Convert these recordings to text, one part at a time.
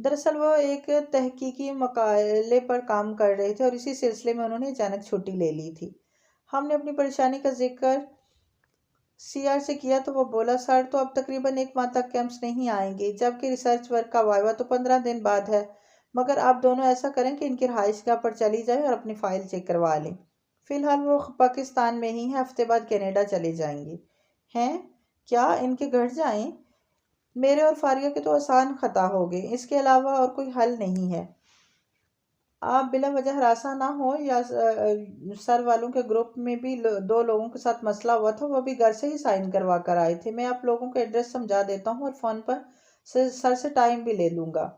دراصل وہ ایک تحقیقی مقالے پر کام کر رہے تھے اور اسی سلسلے میں انہوں نے اچانک چھٹی لے لی تھی۔ ہم نے اپنی پریشانی کا ذکر سی آر سے کیا تو وہ بولا، سر تو اب تقریباً 1 ماہ تک کیمپس نہیں آئیں گے، جبکہ ریسرچ ورک کا وائوا تو 15 دن بعد ہے۔ مگر آپ دونوں ایسا کریں کہ ان کی رہائش گاہ پر چلی جائیں اور اپنی فائل چیک کروا لیں۔ فی الحال وہ پاکستان میں ہی ہیں، ہفتے بعد کینیڈا چلے جائیں گے۔ ہیں؟ کیا ان کے گھر جائیں؟ میرے اور فاریہ کے تو آسان خطا ہو گئے، اس کے علاوہ اور کوئی حل نہیں ہے۔ آپ بلا وجہ ہراساں نہ ہو، یا سر والوں کے گروپ میں بھی 2 لوگوں کے ساتھ مسئلہ ہوا تھا، وہ بھی گھر سے ہی سائن کروا کر آئے تھے۔ میں آپ لوگوں کو ایڈریس سمجھا دیتا ہوں اور فون پر سر سے ٹائم بھی لے لوں گا۔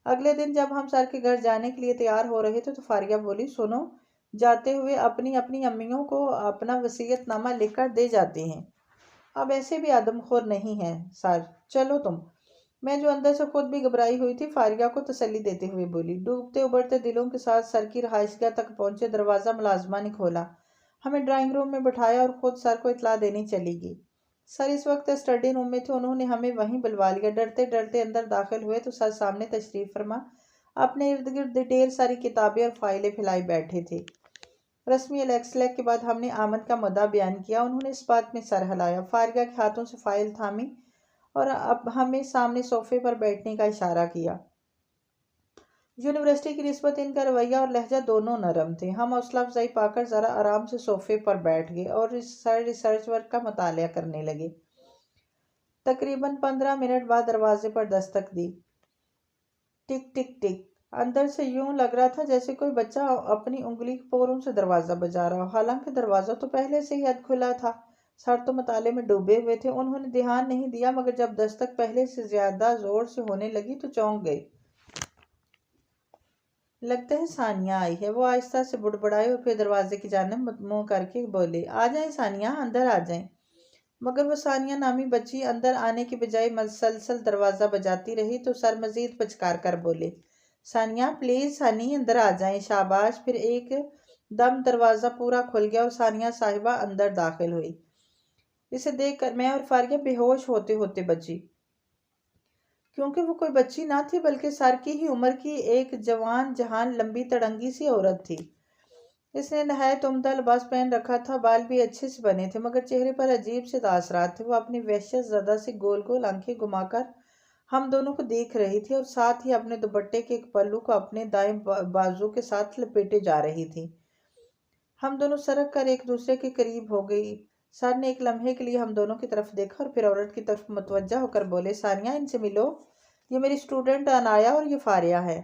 اگلے دن جب ہم سر کے گھر جانے کے لیے تیار ہو رہے تھے تو فاریہ بولی، سنو، جاتے ہوئے اپنی امیوں کو اپنا وصیت نامہ لکھ کر دے جاتے ہیں۔ اب ایسے بھی آدم خور نہیں ہیں سر، چلو تم۔ میں جو اندر سے خود بھی گھبرائی ہوئی تھی فاریہ کو تسلی دیتے ہوئے بولی۔ ڈوبتے ابھرتے دلوں کے ساتھ سر کی رہائش گاہ تک پہنچے، دروازہ ملازمہ نے کھولا، ہمیں ڈرائنگ روم میں بٹھایا اور خود سر کو اطلاع دینی چلی گئی۔ سر اس وقت اسٹڈی روم میں تھے، انہوں نے ہمیں وہیں بلوا لیا۔ ڈرتے ڈرتے اندر داخل ہوئے تو سر سامنے تشریف فرما اپنے ارد گرد ڈھیر ساری کتابیں اور فائلیں پھیلائے بیٹھے تھے۔ رسمی الیکس کے بعد ہم نے آمد کا مدعا بیان کیا، انہوں نے اس بات میں سر ہلایا، فاریہ کے ہاتھوں سے فائل تھامی اور اب ہمیں سامنے صوفے پر بیٹھنے کا اشارہ کیا۔ یونیورسٹی کی نسبت ان کا رویہ اور لہجہ دونوں نرم تھے۔ ہم حوصلہ افزائی پا کر ذرا آرام سے صوفے پر بیٹھ گئے اور ریسرچ ورک کا مطالعہ کرنے لگے۔ تقریباً 15 منٹ بعد دروازے پر دستک دی۔ ٹک ٹک ٹک۔ اندر سے یوں لگ رہا تھا جیسے کوئی بچہ اپنی انگلی کے پوروں سے دروازہ بجا رہا ہو، حالانکہ دروازہ تو پہلے سے ہی کھلا تھا۔ سر تو مطالعے میں ڈوبے ہوئے تھے، انہوں نے دھیان نہیں دیا، مگر جب دستک پہلے سے زیادہ زور سے ہونے لگی تو چونک گئے۔ لگتا ہے ثانیہ آئی ہے، وہ آہستہ سے بڑبڑائے اور پھر دروازے کی جانب منہ کر کے بولے، آ جائیں ثانیہ، اندر آ جائیں۔ مگر وہ ثانیہ نامی بچی اندر آنے کی بجائے مسلسل دروازہ بجاتی رہی تو سر مزید پچکار کر بولے، ثانیہ پلیز ہنی، اندر آ جائیں، شاباش۔ پھر ایک دم دروازہ پورا کھل گیا اور ثانیہ صاحبہ اندر داخل ہوئی۔ اسے دیکھ کر میں اور فاریہ بے ہوش ہوتے ہوتے بچی، کیونکہ وہ کوئی بچی نہ تھی بلکہ سر کی ہی عمر کی ایک جوان جہان لمبی تڑنگی سی عورت تھی۔ اس نے نہایت عمدہ لباس پہن رکھا تھا، بال بھی اچھے سے بنے تھے، مگر چہرے پر عجیب سے تاثرات تھے۔ وہ اپنی وحشت زدہ سے گول گول آنکھیں گھما کر ہم دونوں کو دیکھ رہی تھی اور ساتھ ہی اپنے دوپٹے کے ایک پلو کو اپنے دائیں بازو کے ساتھ لپیٹے جا رہی تھی۔ ہم دونوں سرک کر ایک دوسرے کے قریب ہو گئی۔ سر نے ایک لمحے کے لیے ہم دونوں کی طرف دیکھا اور پھر عورت کی طرف متوجہ ہو کر بولے، ثانیہ ان سے ملو، یہ میری اسٹوڈنٹ عنایا اور یہ فاریہ ہے،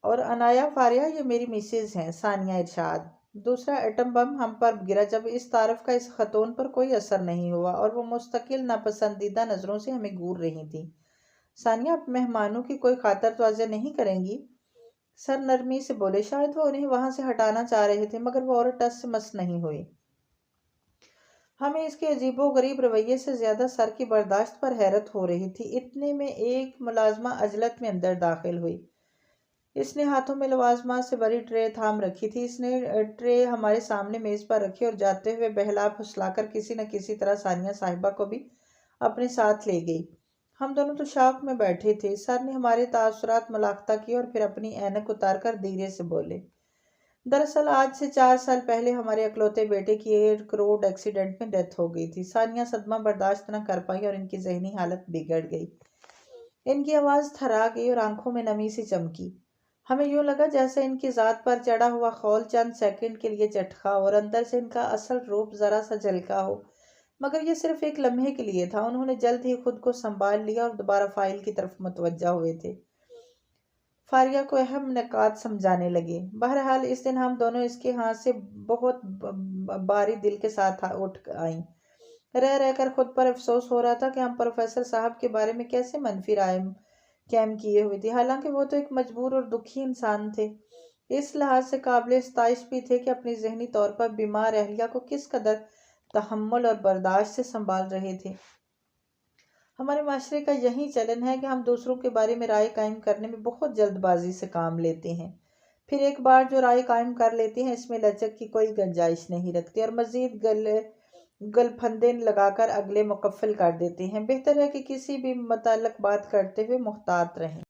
اور عنایا فاریہ یہ میری میسز ہیں۔ ثانیہ ارشاد۔ دوسرا ایٹم بم ہم پر گرا جب اس تعارف کا اس خاتون پر کوئی اثر نہیں ہوا اور وہ مستقل ناپسندیدہ نظروں سے ہمیں گھور رہی تھیں۔ ثانیہ آپ مہمانوں کی کوئی خاطر تواضع نہیں کریں گی؟ سر نرمی سے بولے، شاید وہ انہیں وہاں سے ہٹانا چاہ رہے تھے، مگر وہ عورت ٹس سے مس نہیں ہوئی۔ ہمیں اس کے عجیب و غریب رویے سے زیادہ سر کی برداشت پر حیرت ہو رہی تھی۔ اتنے میں ایک ملازمہ عجلت میں اندر داخل ہوئی۔ اس نے ہاتھوں میں لوازمات سے بڑی ٹرے تھام رکھی تھی۔ اس نے ٹرے ہمارے سامنے میز پر رکھی اور جاتے ہوئے بہلا پھسلا کر کسی نہ کسی طرح ثانیہ صاحبہ کو بھی اپنے ساتھ لے گئی۔ ہم دونوں تو شاک میں بیٹھے تھے۔ سر نے ہمارے تاثرات ملاحظہ کیے اور پھر اپنی اینک اتار کر دھیرے سے بولے، دراصل آج سے 4 سال پہلے ہمارے اکلوتے بیٹے کی ایئر روڈ ایکسیڈنٹ میں ڈیتھ ہو گئی تھی۔ ثانیہ صدمہ برداشت نہ کر پائی اور ان کی ذہنی حالت بگڑ گئی۔ ان کی آواز تھرا گئی اور آنکھوں میں نمی سی چمکی۔ ہمیں یوں لگا جیسے ان کی ذات پر چڑھا ہوا خول چند سیکنڈ کے لیے چٹکا اور اندر سے ان کا اصل روپ ذرا سا جھلکا ہو، مگر یہ صرف ایک لمحے کے لیے تھا۔ انہوں نے جلد ہی خود کو سنبھال لیا اور دوبارہ فائل کی طرف متوجہ ہوئے تھے۔ فاریہ کو اہم نکات سمجھانے لگے۔ بہرحال اس دن ہم دونوں اس کے ہاں سے بہت باری دل کے ساتھ اٹھ آئیں۔ رہ رہ کر خود پر افسوس ہو رہا تھا کہ ہم پروفیسر صاحب کے بارے میں کیسے منفی رائے قائم کیے ہوئے تھے، حالانکہ وہ تو ایک مجبور اور دکھی انسان تھے۔ اس لحاظ سے قابل ستائش بھی تھے کہ اپنی ذہنی طور پر بیمار اہلیہ کو کس قدر تحمل اور برداشت سے سنبھال رہے تھے۔ ہمارے معاشرے کا یہی چلن ہے کہ ہم دوسروں کے بارے میں رائے قائم کرنے میں بہت جلد بازی سے کام لیتے ہیں، پھر ایک بار جو رائے قائم کر لیتے ہیں اس میں لچک کی کوئی گنجائش نہیں رکھتے اور مزید گلپھندیں لگا کر اگلے مکفل کر دیتے ہیں۔ بہتر ہے کہ کسی بھی متعلق بات کرتے ہوئے محتاط رہیں۔